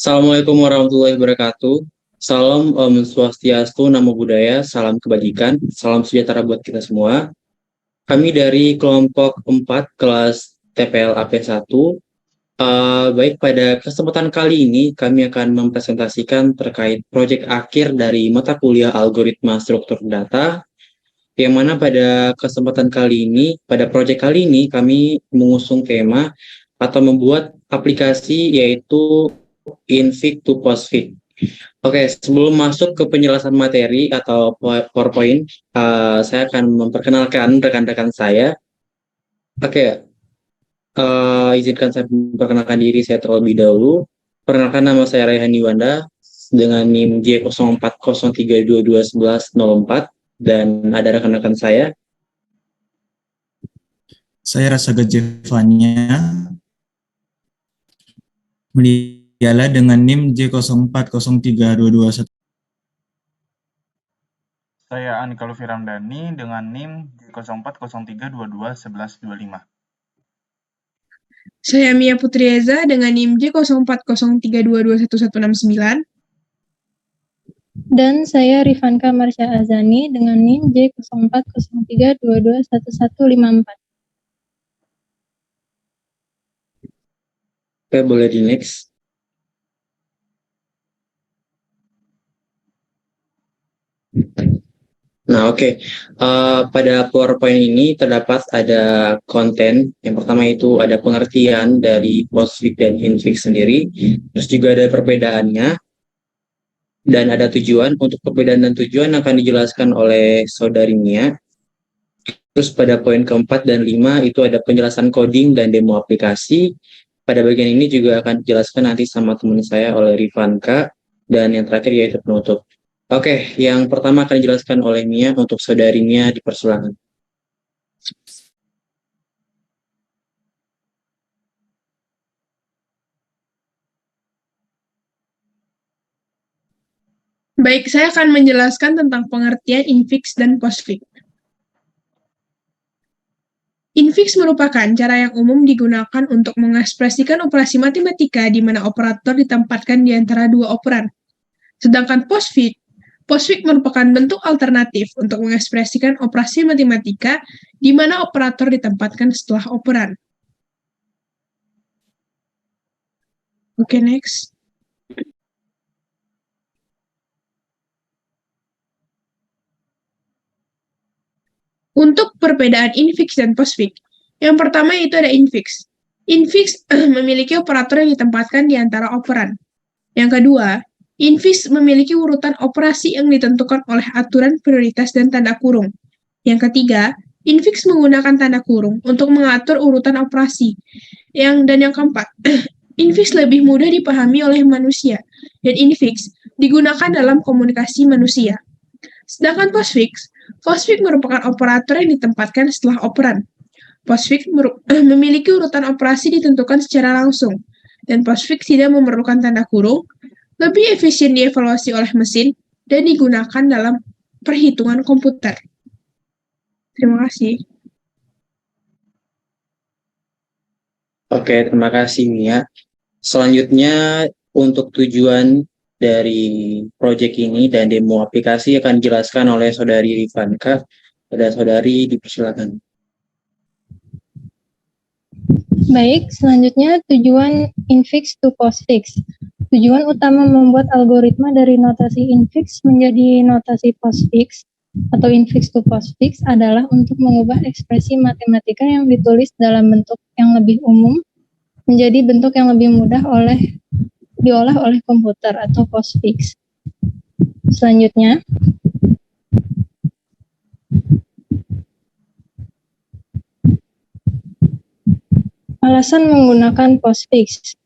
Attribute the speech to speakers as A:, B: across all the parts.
A: Assalamualaikum warahmatullahi wabarakatuh. Salam Om Swastiastu, Namo Buddhaya, salam kebajikan, salam sejahtera buat kita semua. Kami dari kelompok 4 kelas TPL AP1. Baik, pada kesempatan kali ini kami akan mempresentasikan terkait proyek akhir dari mata kuliah Algoritma Struktur Data, yang mana pada kesempatan kali ini, pada proyek kali ini kami mengusung tema atau membuat aplikasi yaitu infig to postfig. Oke, sebelum masuk ke penjelasan materi atau PowerPoint, saya akan memperkenalkan rekan-rekan saya. Oke, izinkan saya memperkenalkan diri saya terlebih dahulu. Perkenalkan, nama saya Raihan Iwanda dengan NIM J0403221104, dan ada rekan-rekan saya.
B: Saya Rasaga Jevanya Mulyala dengan NIM J04032221.
C: Saya Anika Lufiramdani dengan NIM J0403221125.
D: Saya Mia Putrieza dengan NIM J0403221169.
E: Dan saya Rifanka Marsha Azani dengan NIM J0403221154.
A: Oke, boleh di next. Nah, oke. Pada PowerPoint ini terdapat ada konten. Yang pertama itu ada pengertian dari postfig dan infig sendiri. Terus juga ada perbedaannya. Dan ada tujuan. Untuk perbedaan dan tujuan akan dijelaskan oleh Saudari Mia. Terus pada poin keempat dan 5 itu ada penjelasan coding dan demo aplikasi. Pada bagian ini juga akan dijelaskan nanti sama teman saya oleh Rifanka. Dan yang terakhir yaitu penutup. Oke, yang pertama akan dijelaskan oleh Mia. Untuk Saudari Mia, dipersilakan.
D: Baik, saya akan menjelaskan tentang pengertian infix dan postfix. Infix merupakan cara yang umum digunakan untuk mengekspresikan operasi matematika di mana operator ditempatkan di antara dua operan. Sedangkan postfix merupakan bentuk alternatif untuk mengekspresikan operasi matematika di mana operator ditempatkan setelah operan. Oke, next. Untuk perbedaan infix dan postfix, yang pertama itu ada infix. Infix memiliki operator yang ditempatkan di antara operan. Yang kedua, infix memiliki urutan operasi yang ditentukan oleh aturan prioritas dan tanda kurung. Yang ketiga, infix menggunakan tanda kurung untuk mengatur urutan operasi. Dan yang keempat, infix lebih mudah dipahami oleh manusia, dan infix digunakan dalam komunikasi manusia. Sedangkan postfix merupakan operator yang ditempatkan setelah operan. Postfix memiliki urutan operasi ditentukan secara langsung, dan postfix tidak memerlukan tanda kurung, lebih efisien dievaluasi oleh mesin, dan digunakan dalam perhitungan komputer. Terima kasih.
A: Oke, terima kasih Mia. Selanjutnya, untuk tujuan dari proyek ini dan demo aplikasi akan dijelaskan oleh Saudari Rifanka. Pada Saudari, dipersilakan.
E: Baik, selanjutnya tujuan infix to postfix. Tujuan utama membuat algoritma dari notasi infix menjadi notasi postfix atau infix to postfix adalah untuk mengubah ekspresi matematika yang ditulis dalam bentuk yang lebih umum menjadi bentuk yang lebih mudah diolah oleh komputer atau postfix. Selanjutnya, alasan menggunakan postfix.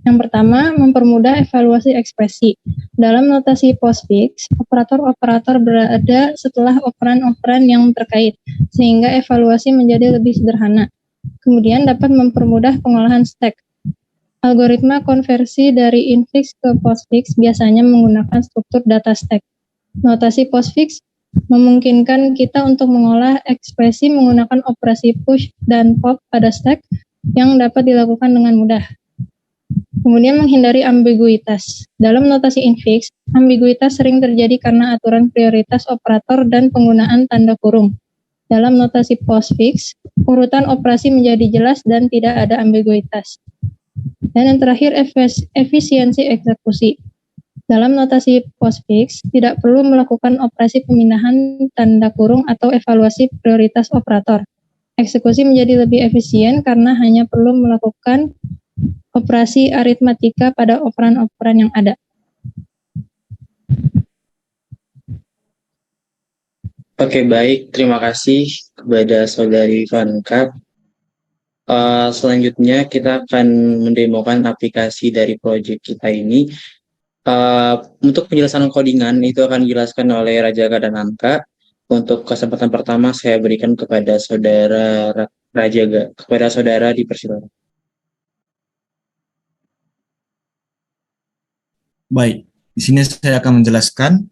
E: Yang pertama, mempermudah evaluasi ekspresi. Dalam notasi postfix, operator-operator berada setelah operan-operan yang terkait, sehingga evaluasi menjadi lebih sederhana. Kemudian dapat mempermudah pengolahan stack. Algoritma konversi dari infix ke postfix biasanya menggunakan struktur data stack. Notasi postfix memungkinkan kita untuk mengolah ekspresi menggunakan operasi push dan pop pada stack yang dapat dilakukan dengan mudah. Kemudian menghindari ambiguitas. Dalam notasi infix, ambiguitas sering terjadi karena aturan prioritas operator dan penggunaan tanda kurung. Dalam notasi postfix, urutan operasi menjadi jelas dan tidak ada ambiguitas. Dan yang terakhir, efisiensi eksekusi. Dalam notasi postfix, tidak perlu melakukan operasi pemindahan tanda kurung atau evaluasi prioritas operator. Eksekusi menjadi lebih efisien karena hanya perlu melakukan operasi aritmatika pada operan-operan yang ada.
A: Oke, baik. Terima kasih kepada Saudari Vanka. Selanjutnya kita akan mendemokan aplikasi dari proyek kita ini. Untuk penjelasan codingan itu akan dijelaskan oleh Rajaga dan Anka. Untuk kesempatan pertama saya berikan kepada Saudara Rajaga. Kepada Saudara dipersilakan.
B: Baik, di sini saya akan menjelaskan.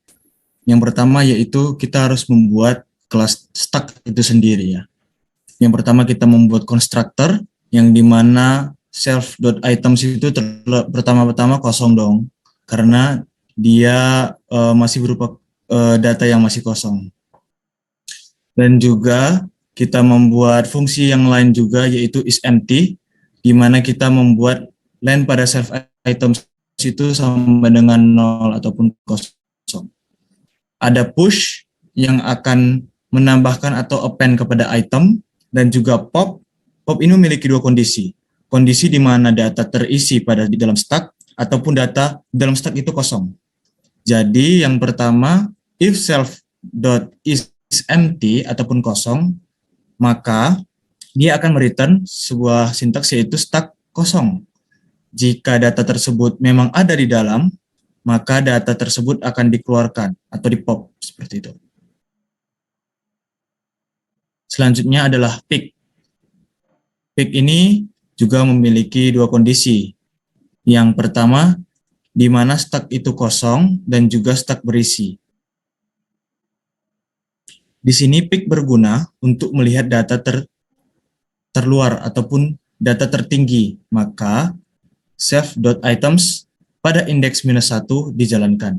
B: Yang pertama yaitu kita harus membuat kelas stack itu sendiri ya. Yang pertama kita membuat constructor yang dimana self.items itu pertama-tama kosong dong, karena dia masih berupa data yang masih kosong. Dan juga kita membuat fungsi yang lain juga yaitu isEmpty, di mana kita membuat len pada self.items itu sama dengan 0 ataupun kosong. Ada push yang akan menambahkan atau append kepada item, dan juga pop. Pop ini memiliki dua kondisi. Kondisi di mana data terisi di dalam stack, ataupun data dalam stack itu kosong. Jadi yang pertama, if self.isEmpty ataupun kosong, maka dia akan mereturn sebuah sintaks yaitu stack kosong. Jika data tersebut memang ada di dalam, maka data tersebut akan dikeluarkan atau di-pop seperti itu. Selanjutnya adalah pick. Pick ini juga memiliki dua kondisi. Yang pertama, di mana stack itu kosong dan juga stack berisi. Di sini pick berguna untuk melihat data terluar ataupun data tertinggi, maka self.items pada indeks -1 dijalankan.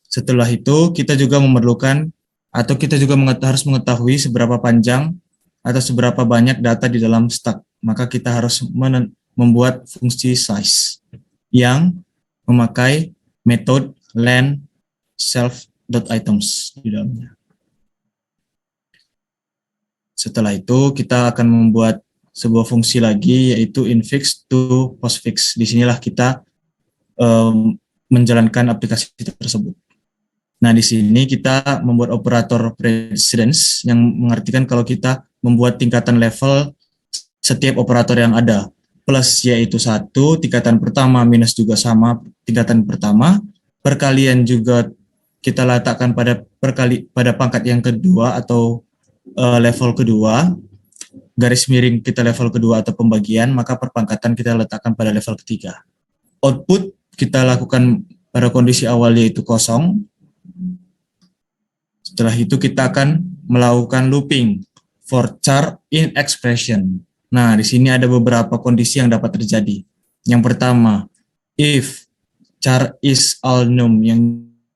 B: Setelah itu kita juga memerlukan atau kita juga harus mengetahui seberapa panjang atau seberapa banyak data di dalam stack. Maka kita harus membuat fungsi size yang memakai metode len self.items di dalamnya. Setelah itu kita akan membuat sebuah fungsi lagi yaitu infix to postfix. Di sinilah kita menjalankan aplikasi tersebut. Nah, di sini kita membuat operator precedence yang mengartikan kalau kita membuat tingkatan level setiap operator yang ada. Plus yaitu 1, tingkatan pertama, minus juga sama tingkatan pertama, perkalian juga kita letakkan pada pangkat yang kedua atau level kedua, garis miring kita level kedua atau pembagian, maka perpangkatan kita letakkan pada level ketiga. Output kita lakukan pada kondisi awal yaitu kosong. Setelah itu kita akan melakukan looping for char in expression. Nah, di sini ada beberapa kondisi yang dapat terjadi. Yang pertama, if char is all num, yang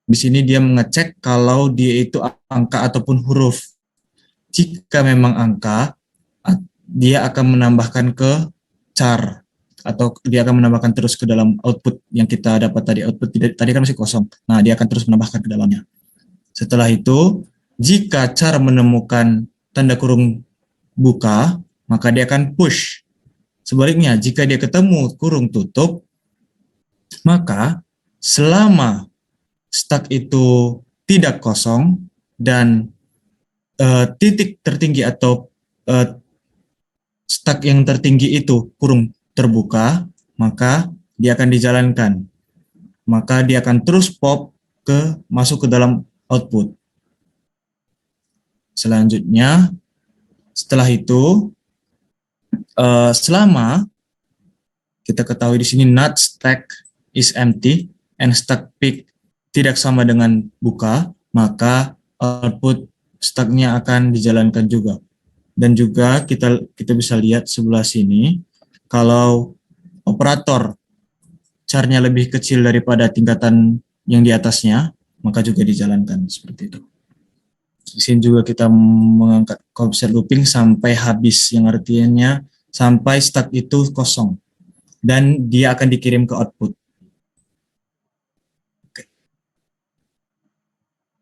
B: di sini dia mengecek kalau dia itu angka ataupun huruf. Jika memang angka, dia akan menambahkan ke char atau dia akan menambahkan terus ke dalam output yang kita dapat tadi. Output tadi kan masih kosong. Nah, dia akan terus menambahkan ke dalamnya. Setelah itu, jika char menemukan tanda kurung buka, maka dia akan push. Sebaliknya, jika dia ketemu kurung tutup, maka selama stack itu tidak kosong dan titik tertinggi atau stack yang tertinggi itu kurung terbuka, maka dia akan dijalankan. Maka dia akan terus pop masuk ke dalam output. Selanjutnya, setelah itu, selama kita ketahui di sini not stack is empty and stack pick tidak sama dengan buka, maka output stacknya akan dijalankan juga. Dan juga kita bisa lihat sebelah sini, kalau operator char-nya lebih kecil daripada tingkatan yang di atasnya, maka juga dijalankan seperti itu. Di sini juga kita mengangkat offset looping sampai habis, yang artinya sampai stack itu kosong dan dia akan dikirim ke output.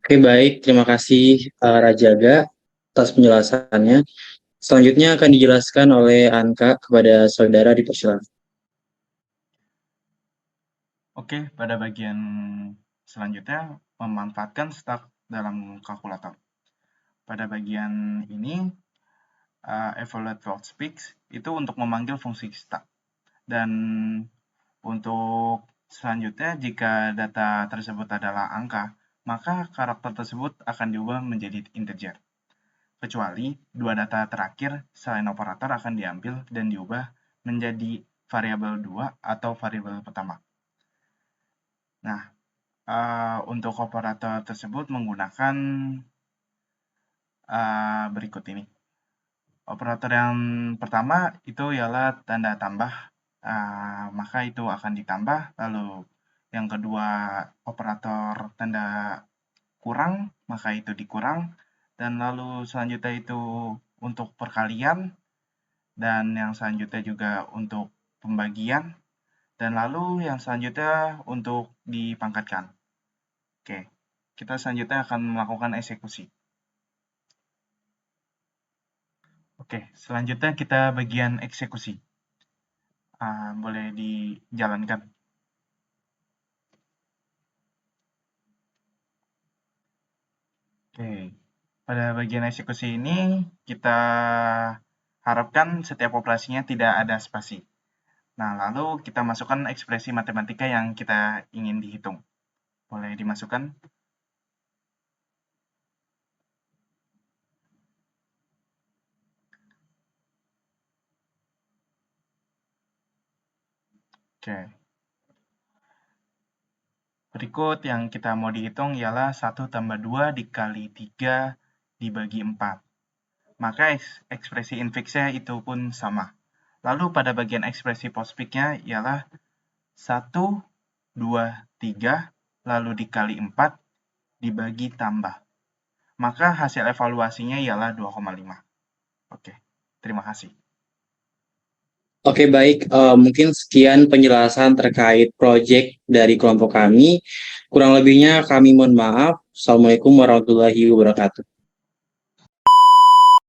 A: Oke, baik. Terima kasih Rajaga atas penjelasannya. Selanjutnya akan dijelaskan oleh Anka kepada saudara, dipersilakan.
C: Oke, pada bagian selanjutnya memanfaatkan stack dalam kalkulator. Pada bagian ini evaluate postfix itu untuk memanggil fungsi stack. Dan untuk selanjutnya jika data tersebut adalah angka, maka karakter tersebut akan diubah menjadi integer. Kecuali dua data terakhir selain operator akan diambil dan diubah menjadi variabel 2 atau variabel pertama. Nah, untuk operator tersebut menggunakan berikut ini. Operator yang pertama itu ialah tanda tambah, maka itu akan ditambah. Lalu yang kedua operator tanda kurang, maka itu dikurang. Dan lalu selanjutnya itu untuk perkalian, dan yang selanjutnya juga untuk pembagian, dan lalu yang selanjutnya untuk dipangkatkan. Oke, kita selanjutnya akan melakukan eksekusi. Oke, selanjutnya kita bagian eksekusi. Boleh dijalankan. Oke, pada bagian eksekusi ini kita harapkan setiap operasinya tidak ada spasi. Nah, lalu kita masukkan ekspresi matematika yang kita ingin dihitung. Boleh dimasukkan. Oke. Berikut yang kita mau dihitung ialah 1 tambah 2 dikali 3 dibagi 4. Maka ekspresi infixnya itu pun sama. Lalu pada bagian ekspresi postfix-nya ialah 1, 2, 3, lalu dikali 4 dibagi tambah. Maka hasil evaluasinya ialah 2,5. Oke, terima kasih.
A: Oke, baik. Mungkin sekian penjelasan terkait proyek dari kelompok kami. Kurang lebihnya kami mohon maaf. Assalamualaikum warahmatullahi wabarakatuh.